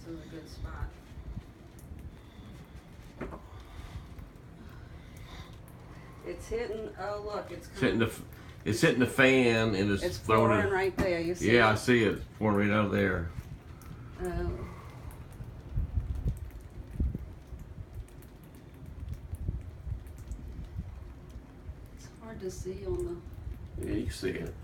is a good spot. It's hitting, oh look, it's coming. It's hitting the fan and It's throwing pouring it. right there, you see Yeah, it? I see it. It's pouring right out of there. Oh. It's hard to see on Yeah, you can see it.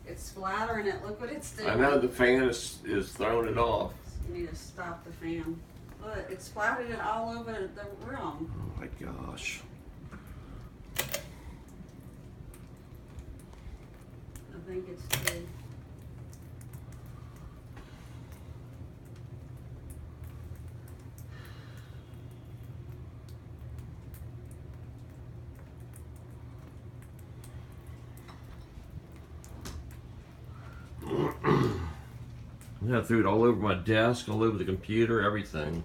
it's splattering it, look what it's doing. I know the fan is throwing it off. You need to stop the fan. Look, it splattered it all over the room. Oh my gosh. I think it's too. I threw it all over my desk, all over the computer, everything.